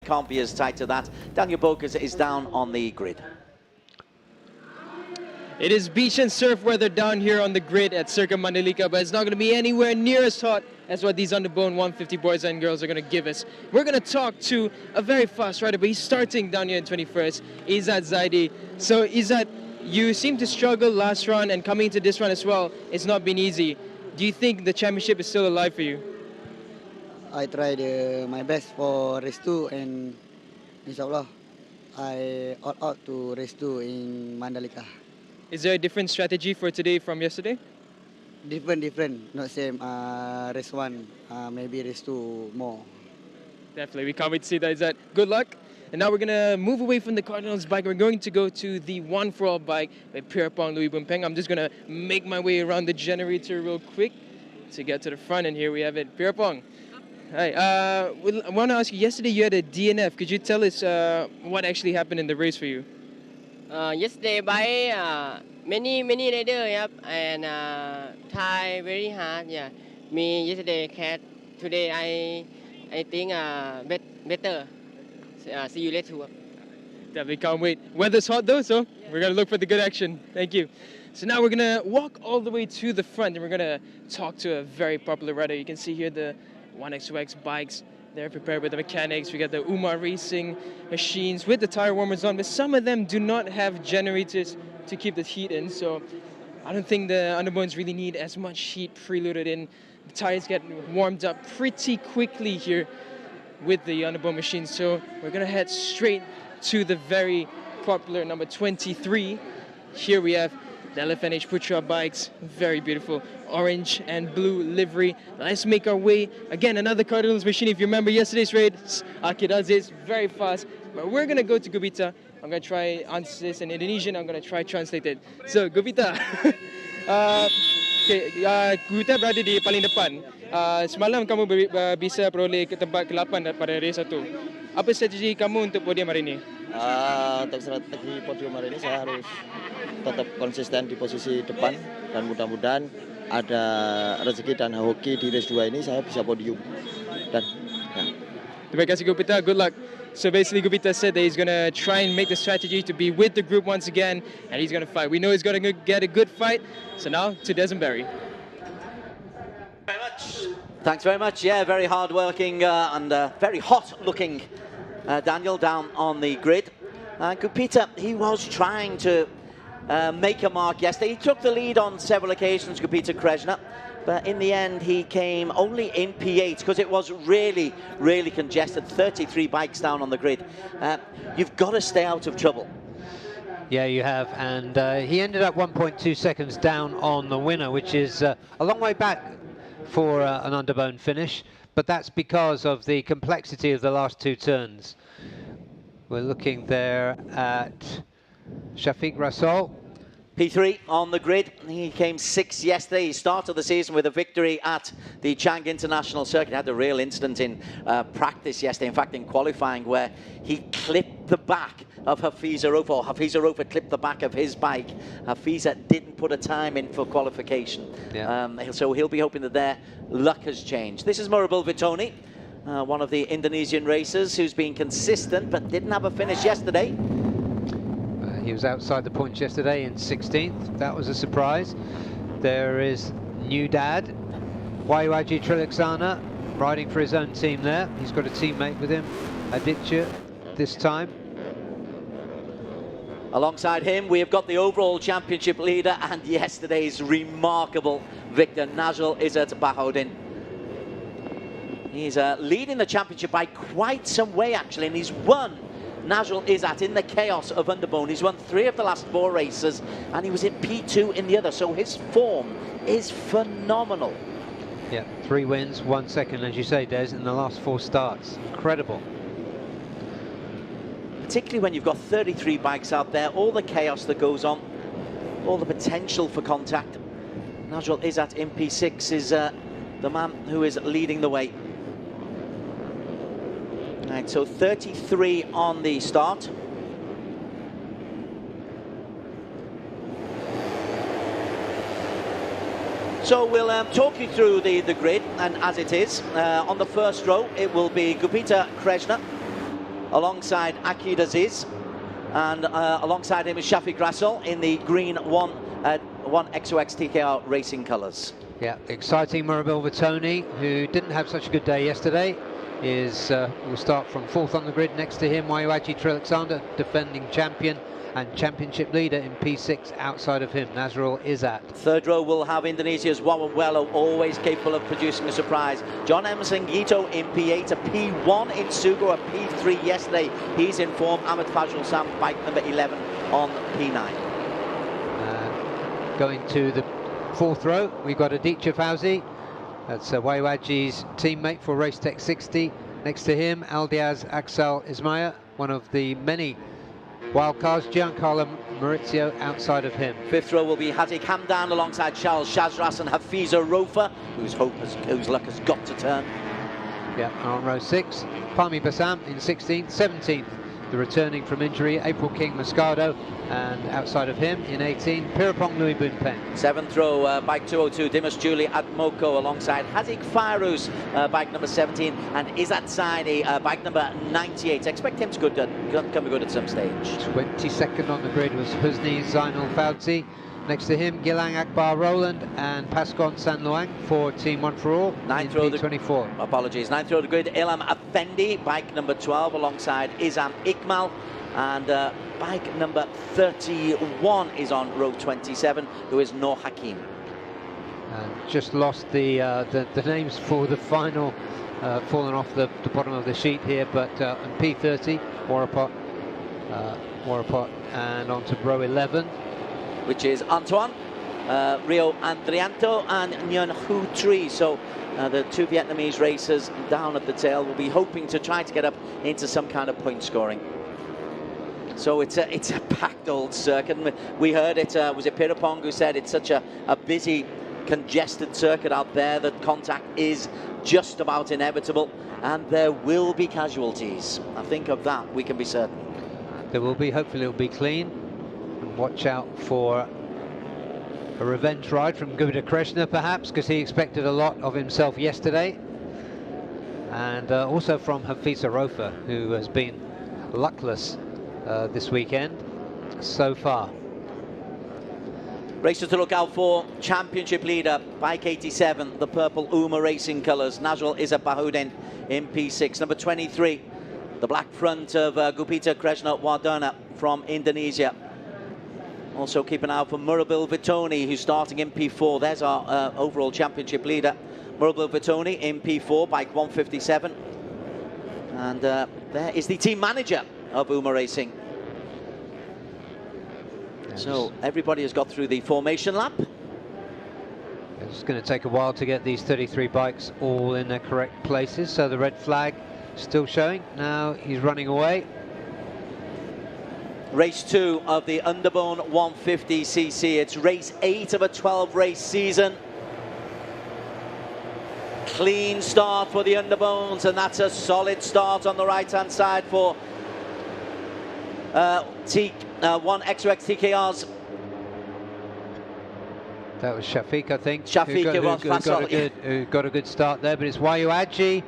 can't be as tight to that. Daniel Bokas is down on the grid. It is beach and surf weather down here on the grid at Circuit Mandalika, but it's not going to be anywhere near as hot as what these Underbone 150 boys and girls are going to give us. We're going to talk to a very fast rider, but he's starting down here in 21st, Izzat Zaidi. So Izzat, you seem to struggle last run, and coming into this run as well, it's not been easy. Do you think the championship is still alive for you? I tried my best for race 2, and inshallah I all out to race 2 in Mandalika. Is there a different strategy for today from yesterday? Different, not same. Race 1, maybe race 2 more. Definitely, we can't wait to see that. Izzat, good luck. And now we're going to move away from the Cardinals bike. We're going to go to the One For All bike with Pierpont Louis Bumpeng. I'm just going to make my way around the generator real quick to get to the front, and here we have it. Pierpont. Hi, I want to ask you, yesterday you had a DNF. Could you tell us what actually happened in the race for you? Yesterday by many rider, and try very hard. Yeah, me yesterday cat. Today I think better. See you later. Definitely can't wait. Weather's hot though, so we're gonna look for the good action. Thank you. So now we're gonna walk all the way to the front, and we're gonna talk to a very popular rider. You can see here the 1XOX bikes. They're prepared with the mechanics. We got the Umar Racing machines with the tire warmers on, but some of them do not have generators to keep the heat in. So I don't think the Underbones really need as much heat preloaded in. The tires get warmed up pretty quickly here with the Underbone machines. So we're gonna head straight to the very popular number 23. Here we have the LFNH Putra bikes, very beautiful orange and blue livery. Let's make our way, again, another Cardinals machine. If you remember yesterday's race, Akidaze, very fast. But we're gonna go to Gubita. I'm gonna try answer this in Indonesian. I'm gonna try translate it. So, Gubita. Gubita berada di paling depan. Semalam kamu bisa peroleh ke tempat ke-8 pada race 1. Apa strategi kamu untuk podium hari ini? Untuk strategi podium hari ini saya harus tetap konsisten di posisi depan, dan mudah-mudahan ada rezeki dan hoki di race 2 ini saya bisa podium. Dan terima kasih Gupita, good luck. So basically Gupita said that he's going to try and make the strategy to be with the group once again, and he's going to fight. We know he's going to get a good fight. So now to Desmond. Thanks very much. Yeah, very hard-working and very hot-looking Daniel down on the grid. Gupita, he was trying to make a mark yesterday. He took the lead on several occasions, Gupita Kreshna, but in the end he came only in P8 because it was really, really congested. 33 bikes down on the grid. You've got to stay out of trouble. Yeah, you have, and he ended up 1.2 seconds down on the winner, which is a long way back for an Underbone finish, but that's because of the complexity of the last 2 turns. We're looking there at Shafiq Rasool. P3 on the grid. He came 6th yesterday. He started the season with a victory at the Chang International Circuit. He had a real incident in practice yesterday, in fact in qualifying, where he clipped the back of Hafiza Rofa, or Hafiza Rofa clipped the back of his bike. Hafiza didn't put a time in for qualification. Yeah. So he'll be hoping that their luck has changed. This is Murabil Vitoni, one of the Indonesian racers who's been consistent but didn't have a finish yesterday. He was outside the points yesterday in 16th. That was a surprise. There is new dad, Waiwaji Trilaksana, riding for his own team there. He's got a teammate with him, Aditya, this time. Alongside him, we have got the overall championship leader and yesterday's remarkable victor, Najul Izzat Bahoudin. He's leading the championship by quite some way, actually, and he's won. Najul Izzat in the chaos of Underbone. He's won 3 of the last 4 races, and he was in P2 in the other, so his form is phenomenal. Yeah, 3 wins, 1 second, as you say, Des, in the last 4 starts. Incredible. Particularly when you've got 33 bikes out there, all the chaos that goes on, all the potential for contact. Najul Izzat in P6 is the man who is leading the way. Right, so 33 on the start. So we'll talk you through the grid, and as it is, on the first row, it will be Gupita Kreshna. alongside Akid Aziz, and alongside him is Shafi Grassel in the green 1XOX TKR racing colours. Yeah, exciting. Murabil Vitoni, who didn't have such a good day yesterday, will start from 4th on the grid. Next to him, Waiwaji Trilexander, defending champion and championship leader in P6. Outside of him, Nazrul Izzat. Third row will have Indonesia's Wawan Wello, always capable of producing a surprise. John Emerson Gito in P8, a P1 in Sugo, a P3 yesterday. He's in form. Ahmed Fajrul Sam, bike number 11 on P9. Going to the 4th row, we've got Aditya Fauzi. That's Waiwaji's teammate for Racetech 60. Next to him, Aldiaz Axel Ismail, one of the many wildcards. Giancarlo Maurizio outside of him. 5th row will be Hatik Hamdan alongside Charles Shazras and Hafiza Rofa, whose luck has got to turn. Yeah, on row 6, Palmi Bassam in 16th. 17th, the returning from injury, April King Moscado, and outside of him in 18, Pirapong Louis Boonpeng. 7th row, bike 202, Dimas Julie Admoko alongside Hadik Fairuz, bike number 17, and Izzat Saini, bike number 98. Expect him to come good at some stage. 22nd on the grid was Husni Zainul Fauzi. Next to him, Gilang Akbar Roland and Pascon San Luang for Team One for All. 9th row, 24. Apologies. 9th row, the grid, Ilham Effendi, bike number 12, alongside Izam Ikmal. And bike number 31 is on row 27, who is Noor Hakim. And just lost the names for the final, fallen off the bottom of the sheet here, but on P30, Warapot, and on to row 11. Which is Antoine, Rio Andrianto and Nguyen Hu Tri. So the two Vietnamese racers down at the tail will be hoping to try to get up into some kind of point scoring. So it's a packed old circuit. And we heard it, was it Pirapong who said it's such a busy, congested circuit out there that contact is just about inevitable, and there will be casualties. I think of that we can be certain. There will be, hopefully it'll be clean. And watch out for a revenge ride from Gouda Krishna perhaps, because he expected a lot of himself yesterday. And also from Hafiza Rofa, who has been luckless this weekend so far. Racers to look out for: championship leader, bike 87, the purple Uma Racing colours, Nazrul Izzat Bahudin in P6. Number 23, the black front of Gupita Krishna Wardana from Indonesia. Also keep an eye out for Murabil Vitoni, who's starting in P4. There's our overall championship leader, Murabil Vitoni in P4, bike 157. And there is the team manager of Uma Racing. So everybody has got through the formation lap. It's going to take a while to get these 33 bikes all in their correct places. So the red flag still showing. Now he's running away. Race 2 of the Underbone 150cc. It's race 8 of a 12 race season. Clean start for the Underbones, and that's a solid start on the right hand side for 1XOX TKR's. That was Shafiq, I think. Shafiq, who got a good start there, but it's Waiwaji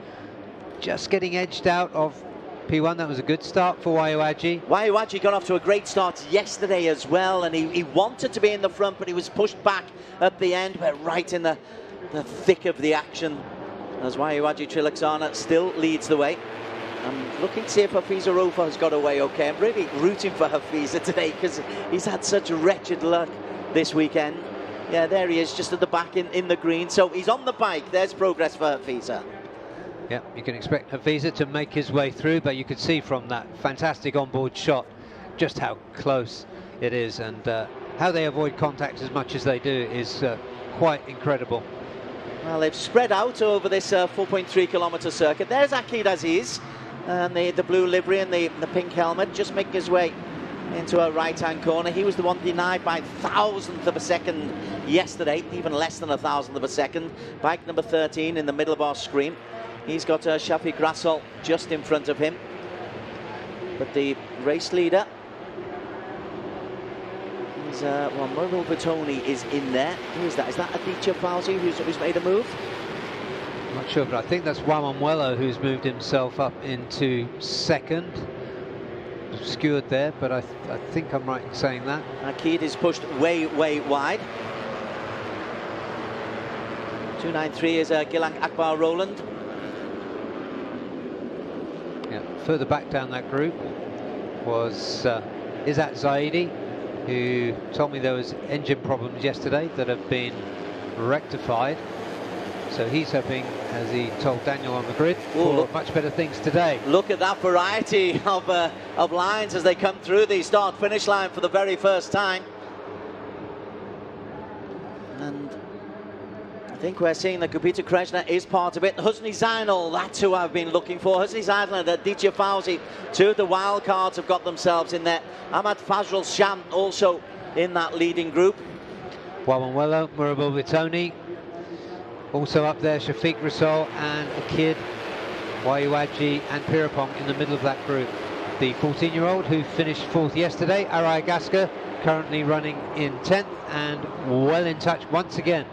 just getting edged out of P1. That was a good start for Waiwaji. Waiwaji got off to a great start yesterday as well, and he wanted to be in the front, but he was pushed back at the end, but right in the thick of the action, as Waiwaji Trilexana still leads the way. I'm looking to see if Hafiza Rofa has got away okay. I'm really rooting for Hafiza today because he's had such wretched luck this weekend. Yeah, there he is, just at the back in the green. So he's on the bike. There's progress for Hafiza. Yeah, you can expect Hafiza to make his way through, but you could see from that fantastic onboard shot just how close it is, and how they avoid contact as much as they do is quite incredible. Well, they've spread out over this 4.3 kilometre circuit. There's Akid Aziz, and the blue livery and the pink helmet, just making his way into a right-hand corner. He was the one denied by thousandth of a second yesterday, even less than a thousandth of a second. Bike number 13 in the middle of our screen. He's got Shafiq Grassel just in front of him. But the race leader is, well, Murabil Vitoni is in there. Who is that? Is that Aditya Fauzi who's made a move? Not sure, but I think that's Wawan Wello who's moved himself up into second. obscured there, but I think I'm right in saying that. Akid is pushed way wide. 293 is Gilang Akbar Roland. Yeah, further back down that group was Izzat Zaidi, who told me there was engine problems yesterday that have been rectified. So he's hoping, as he told Daniel on the grid, for much better things today. Look at that variety of lines as they come through the start-finish line for the very first time. And I think we're seeing that Gupita Krishna is part of it. Husni Zainal, that's who I've been looking for. Husni Zainal and Aditya Fauzi, two of the wild cards have got themselves in there. Ahmad Fazrul Sham also in that leading group. Wawanwelo, Murabo Vitoni, also up there, Shafiq Rasol and Akid, Waiwaji and Pirapong in the middle of that group. The 14-year-old who finished 4th yesterday, Arai Gaska, currently running in 10th and well in touch once again.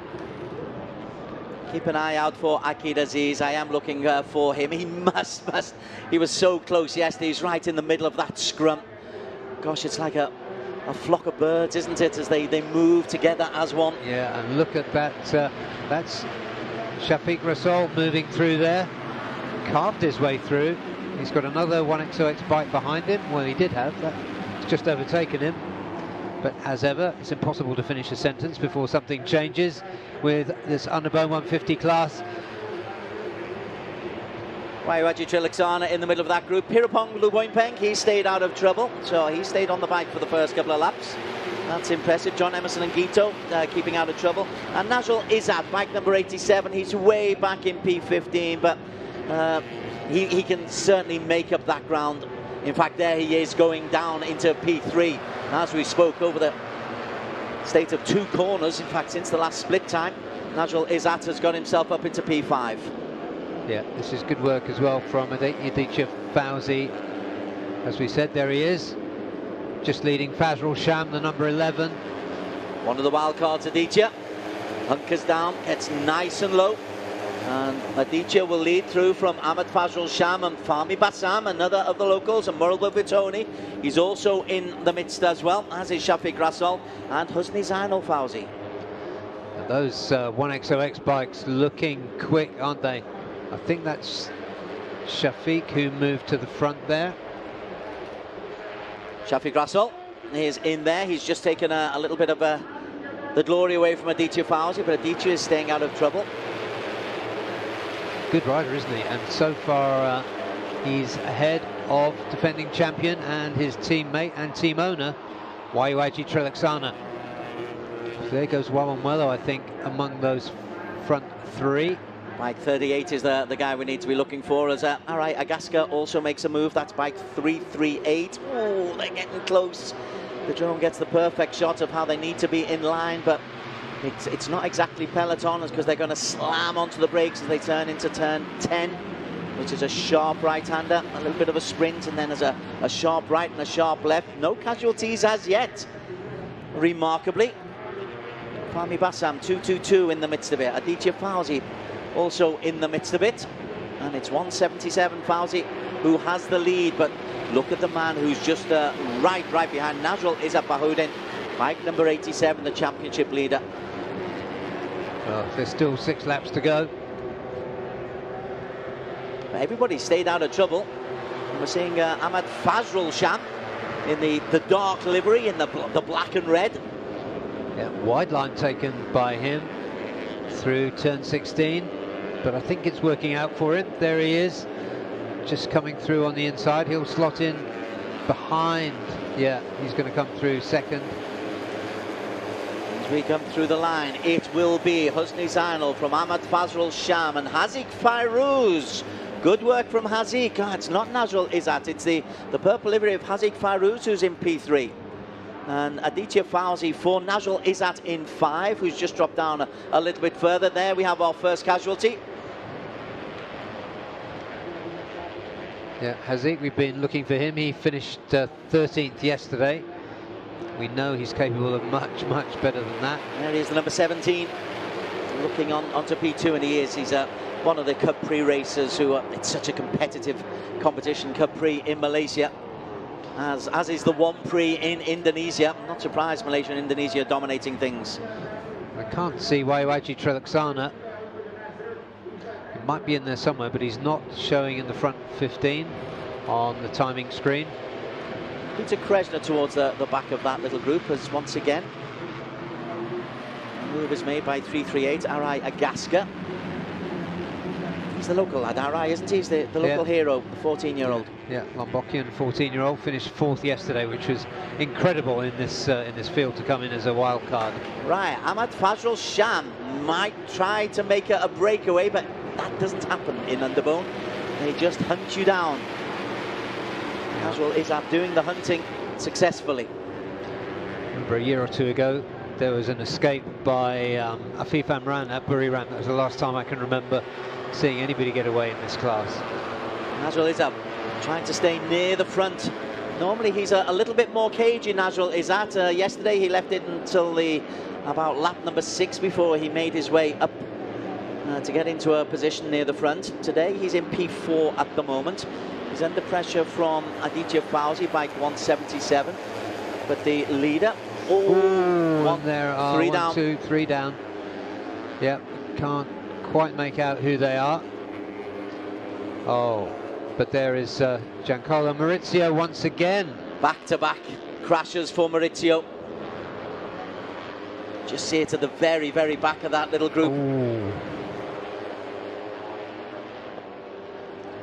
Keep an eye out for Akid Aziz. I am looking for him. He must. He was so close yesterday. He's right in the middle of that scrum. Gosh, it's like a flock of birds, isn't it, as they move together as one. Yeah, and look at that. That's Shafiq Rasol moving through there. Carved his way through. He's got another 1XOX bike behind him. Well, he did have. It's just overtaken him. But as ever, it's impossible to finish a sentence before something changes with this Underbone 150 class. Waiwaji Trilaksana in the middle of that group. Pirapong Luboinpeng, he stayed out of trouble, so he stayed on the bike for the first couple of laps. That's impressive. John Emerson and Gito keeping out of trouble. And Najul Izzat, bike number 87, he's way back in P15, but he can certainly make up that ground. In fact, there he is going down into P3. As we spoke over the state of 2 corners, in fact, since the last split time, Najul Izzat has got himself up into P5. Yeah, this is good work as well from Aditya Fauzi. As we said, there he is, just leading Fazrul Sham, the number 11. One of the wild cards, Aditya. Hunkers down, gets nice and low. And Aditya will lead through from Ahmad Fazrul Sham and Fahmi Bassam, another of the locals, and Muralba Vitoni. He's also in the midst as well, as is Shafiq Rasol and Husni Zainal Fauzi. Those 1XOX bikes looking quick, aren't they? I think that's Shafiq who moved to the front there. Shafiq Rasol is in there. He's just taken a little bit of the glory away from Aditya Fauzi, but Aditya is staying out of trouble. Good rider, isn't he? And so far he's ahead of defending champion and his teammate and team owner, Waiwaji Trilaksana. So there goes Wawanwelo, I think, among those front 3. Bike 38 is the guy we need to be looking for, as Arai Agaska also makes a move. That's bike 338. Oh, they're getting close. The drone gets the perfect shot of how they need to be in line, but it's not exactly peloton, because they're going to slam onto the brakes as they turn into turn 10, which is a sharp right-hander, a little bit of a sprint, and then there's a sharp right and a sharp left. No casualties as yet, remarkably. Fahmi Bassam, 222 in the midst of it. Aditya Fauzi also in the midst of it. And it's 177 Fauzi who has the lead, but look at the man who's just right behind. Najul Izzat Bahudin, bike number 87, the championship leader. Well, there's still 6 laps to go. Everybody stayed out of trouble. And we're seeing Ahmad Fazrul Sham in the dark livery, in the black and red. Yeah, wide line taken by him through turn 16, but I think it's working out for him. There he is, just coming through on the inside. He'll slot in behind. Yeah, he's going to come through second. As we come through the line, it will be Husni Zainal from Ahmad Fazrul Sham and Haziq Fairuz. Good work from Haziq. It's not Najul Izzat, it's the purple livery of Haziq Fairuz who's in P3. And Aditya Fauzi for Najul Izzat in 5, who's just dropped down a little bit further. There we have our first casualty. Yeah, Haziq, we've been looking for him. He finished 13th yesterday. We know he's capable of much better than that. There he is, the number 17, looking onto P2, and he is. He's one of the Capri racers who it's such a competitive competition, Capri in Malaysia. as is the one Prix in Indonesia. I'm not surprised Malaysia and Indonesia are dominating things. I can't see Waiwaji Trelaksana. He might be in there somewhere, but he's not showing in the front 15 on the timing screen. Peter Kreshner towards the back of that little group as once again. Move is made by 338, Arai Agaska. He's the local lad, Arai, isn't he? He's the local hero, the 14-year-old. Yeah, Lombokian 14-year-old finished 4th yesterday, which was incredible in this field to come in as a wild card. Right, Ahmad Fazrul Sham might try to make a breakaway, but that doesn't happen in Underbone. They just hunt you down. Fazrul is out doing the hunting successfully. Remember a year or two ago, there was an escape by Afif Amran at Buriram. That was the last time I can remember seeing anybody get away in this class. Nazrul is up, trying to stay near the front. Normally he's a little bit more cagey, Nazrul is at. Yesterday he left it until about lap number 6 before he made his way up to get into a position near the front. Today he's in P4 at the moment. He's under pressure from Aditya Fauzi, bike 177. But the leader, three down. 1, 2, 3 down. Yep, can't quite make out who they are. Oh, but there is Giancarlo Maurizio once again. Back-to-back crashes for Maurizio. Just see it at the very, very back of that little group. Ooh.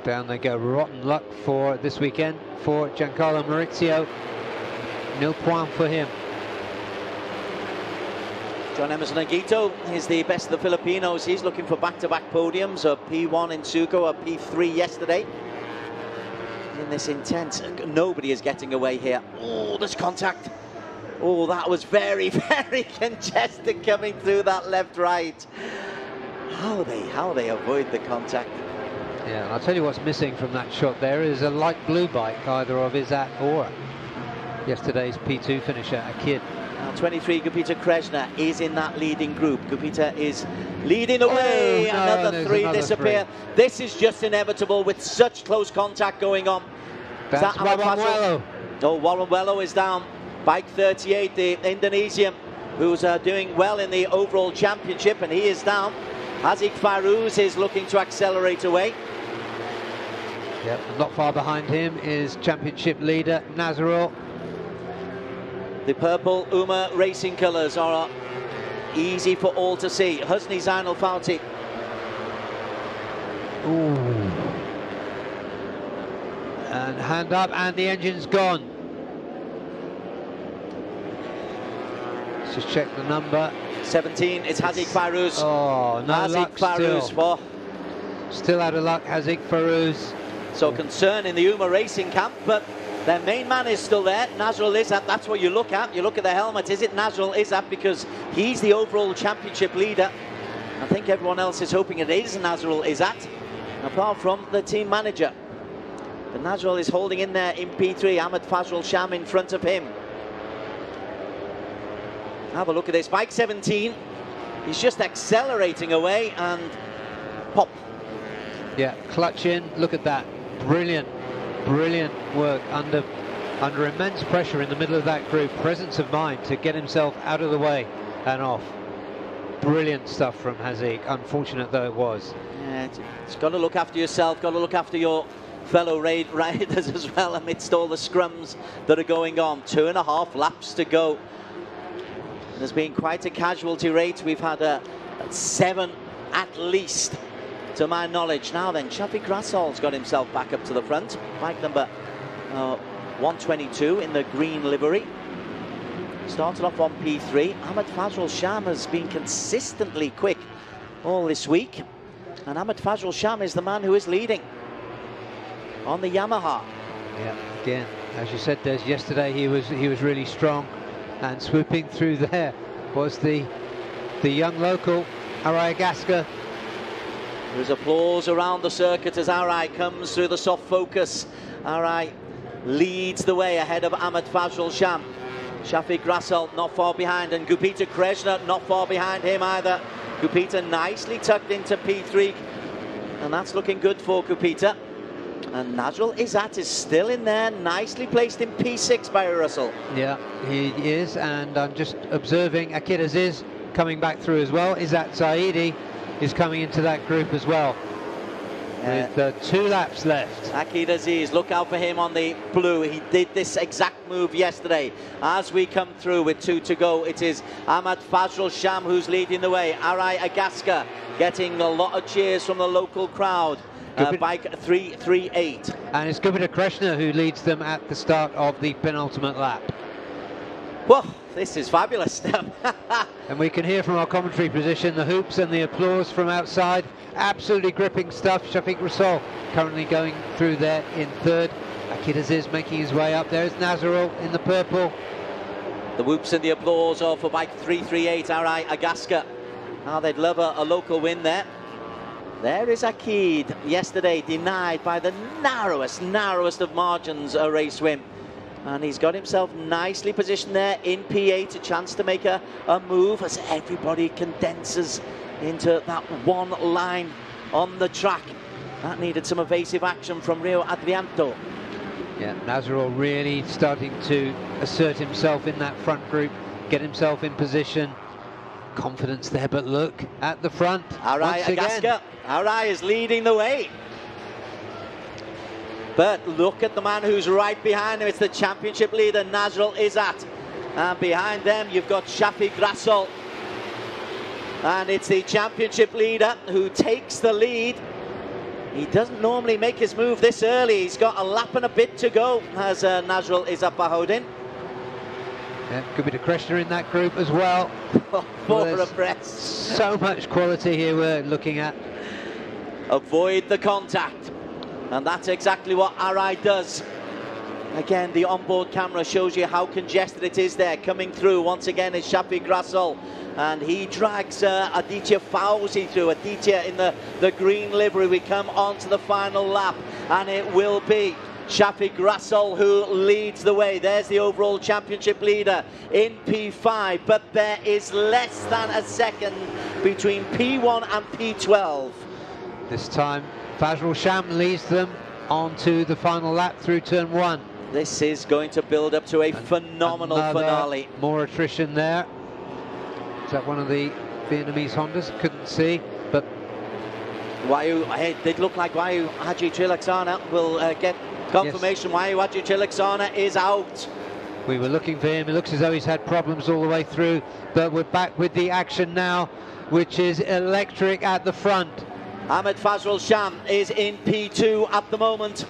Down they go. Rotten luck for this weekend for Giancarlo Maurizio. No point for him. John Emerson Aguito is the best of the Filipinos. He's looking for back-to-back podiums, a P1 in Suco, a P3 yesterday. In this intense, nobody is getting away here. Oh, there's contact. Oh, that was very, very congested coming through that left-right. How they avoid the contact. Yeah, and I'll tell you what's missing from that shot there is a light blue bike, either of Izzat or yesterday's P2 finisher, Akid. Now 23, Gupita Kreshner is in that leading group. Gupita is leading away. Another three disappear. This is just inevitable with such close contact going on. That's Warren. Oh, Warren Wello is down. Bike 38, the Indonesian, who's doing well in the overall championship, and he is down. Haziq Farouz is looking to accelerate away. Yep, and not far behind him is championship leader Nazarul. The purple Uma Racing colours are easy for all to see. Husni Zainal Fauti. Ooh. And hand up, and the engine's gone. Let's just check the number. 17, it's Haziq Farouz. Oh, no Haziq luck Farouz. Still out of luck, Haziq Farouz. So concern in the Uma Racing camp, but their main man is still there, Nazrul Izzat. That's what you look at. You look at the helmet. Is it Nazrul Izzat? Because he's the overall championship leader. I think everyone else is hoping it is Nazrul Izzat, apart from the team manager. But Nazrul is holding in there in P3. Ahmad Fazrul Sham in front of him. Have a look at this. Bike 17. He's just accelerating away and pop. Yeah, clutch in. Look at that. Brilliant. Brilliant work under immense pressure in the middle of that group. Presence of mind to get himself out of the way and off. Brilliant stuff from Haziq, unfortunate though it was. Yeah, it's got to look after yourself, got to look after your fellow riders as well amidst all the scrums that are going on. 2.5 laps to go. There's been quite a casualty rate. We've had 7 at least, to my knowledge. Now then, Shafiq Rassol's got himself back up to the front. Bike number 122 in the green livery. Started off on P3. Ahmad Fazrul Sham has been consistently quick all this week. And Ahmad Fazrul Sham is the man who is leading on the Yamaha. Yeah, again, as you said, Des, yesterday he was really strong. And swooping through there was the young local, Arai Agaska. There's applause around the circuit as Arai comes through the soft focus. Arai leads the way ahead of Ahmad Fazrul Sham. Shafiq Rassel not far behind, and Gupita Kreshner not far behind him either. Gupita nicely tucked into P3, and that's looking good for Gupita. And Nazrul Izzat is still in there, nicely placed in P6 by Russell. Yeah, he is, and I'm just observing Akid Aziz coming back through as well. Izzat Zaidi is coming into that group as well. With 2 laps left. Akid Aziz, look out for him on the blue. He did this exact move yesterday. As we come through with 2 to go, it is Ahmad Fazrul Sham who's leading the way. Arai Agaska getting a lot of cheers from the local crowd. Bike 338. And it's Gupita Krishna who leads them at the start of the penultimate lap. Whoa, this is fabulous. And we can hear from our commentary position the hoops and the applause from outside. Absolutely gripping stuff. Shafiq Rasool currently going through there in 3rd. Akid Aziz making his way up. There's Nazrul in the purple. The whoops and the applause are for bike 338, Arai Agaska. Now they'd love a local win there. There is Akid, yesterday denied by the narrowest of margins a race win. And he's got himself nicely positioned there in P8, a chance to make a move as everybody condenses into that one line on the track. That needed some evasive action from Rio Adrianto. Yeah, Nazrul really starting to assert himself in that front group, get himself in position. Confidence there, but look at the front. Arai Agaska. Arai is leading the way. But look at the man who's right behind him. It's the championship leader, Nazrul Izzat. And behind them, you've got Shafiq Rasool. And it's the championship leader who takes the lead. He doesn't normally make his move this early. He's got a lap and a bit to go, has Nazrul Izzat Bahoudin. Yeah, Gupita Krishna in that group as well. Four abreast. So much quality here we're looking at. Avoid the contact. And that's exactly what Arai does. Again, the onboard camera shows you how congested it is there. Coming through once again is Shafiq Rasool. And he drags Aditya Fauzi through. Aditya in the green livery. We come on to the final lap. And it will be Shafiq Rasool who leads the way. There's the overall championship leader in P5. But there is less than a second between P1 and P12. This time, Fazrul Sham leads them onto the final lap through turn 1. This is going to build up to a phenomenal finale. More attrition there. Is that one of the Vietnamese Hondas? Couldn't see, but It did look like Wayu Haji Trilaksana will get confirmation. Yes. Wayu Haji Trilaksana is out. We were looking for him. It looks as though he's had problems all the way through, but we're back with the action now, which is electric at the front. Ahmed Fazrul Sham is in P2 at the moment.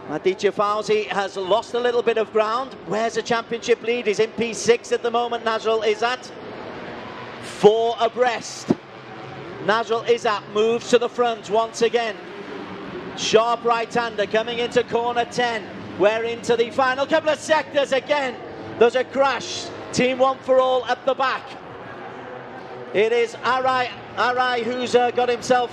Aditya Fauzi has lost a little bit of ground. Where's the championship lead? He's in P6 at the moment. Nazrul Izzat. 4 abreast. Nazrul Izzat moves to the front once again. Sharp right-hander coming into corner 10. We're into the final couple of sectors again. There's a crash. Team One for All at the back. It is Arai who's got himself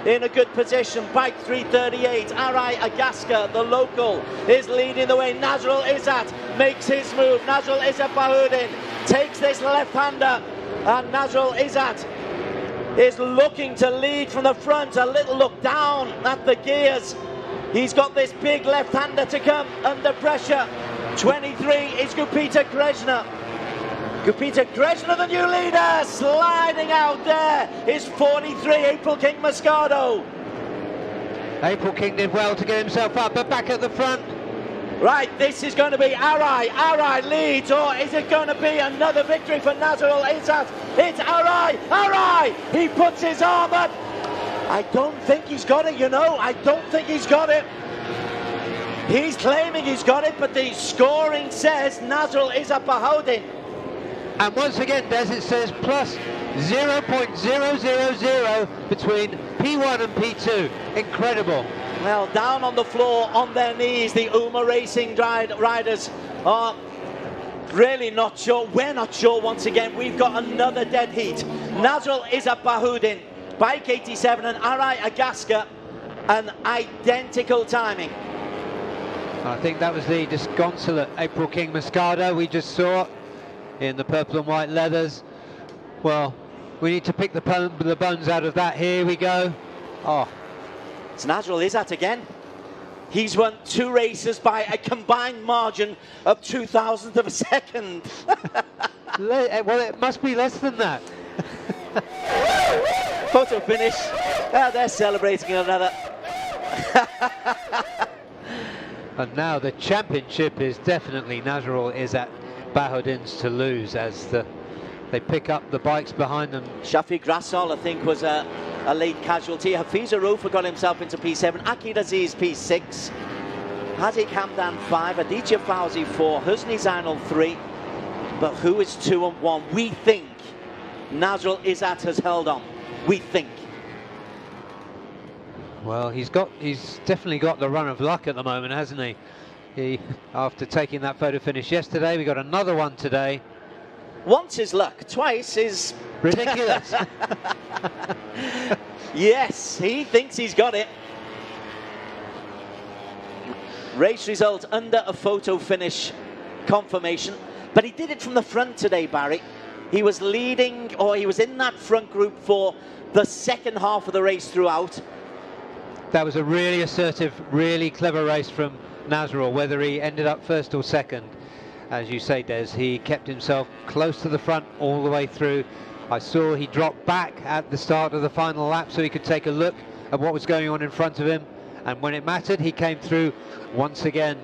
in a good position. Bike 338. Arai Agaska, the local, is leading the way. Nazrul Izzat makes his move. Nazrul Izzat Bahoudin takes this left-hander. And Nazrul Izzat is looking to lead from the front. A little look down at the gears. He's got this big left-hander to come under pressure. 23 is Gupita Krishna. Gupita Krishna, the new leader, sliding out there is 43, April King Moscato. April King did well to get himself up, but back at the front. Right, this is going to be Arai. Arai leads, or is it going to be another victory for Nazrul Izzat? It's Arai. Arai! He puts his arm up. I don't think he's got it, you know. I don't think he's got it. He's claiming he's got it, but the scoring says Nazrul Izzat Bahoudin. And once again, Des, it says plus 0.000 between P1 and P2. Incredible. Well, down on the floor, on their knees, the UMA Racing riders are really not sure. We're not sure once again. We've got another dead heat. Nazrul Izzat Bahoudin, Bike 87, and Arai Agaska, an identical timing. I think that was the disconsolate April King Moscato we just saw in the purple and white leathers. Well, we need to pick the bones out of that. Here we go. Oh, It's Nazrul Izzat again. He's won 2 races by a combined margin of 0.02 of a second. Well, it must be less than that. Photo finish. They're celebrating another. And now the championship is definitely Nazrul Izzat Bahudin's to lose as they pick up the bikes behind them. Shafiq Grassol, I think, was a late casualty. Hafiz Aroufa got himself into P7. Akid Aziz P6. Hazik Hamdan 5. Aditya Fauzi 4. Husni Zainal 3. But who is 2 and 1? We think Nazrul Izzat has held on. We think. Well, he's definitely got the run of luck at the moment, hasn't he? After taking that photo finish yesterday, we got another one today. Once is luck, twice is ridiculous. Yes, he thinks he's got it. Race result under a photo finish confirmation, but he did it from the front today, Barry. He was leading, or he was in that front group for the second half of the race throughout. That was a really assertive, really clever race from Nazrul, whether he ended up first or second. As you say, Des, he kept himself close to the front all the way through. I saw he dropped back at the start of the final lap so he could take a look at what was going on in front of him. And when it mattered, he came through once again.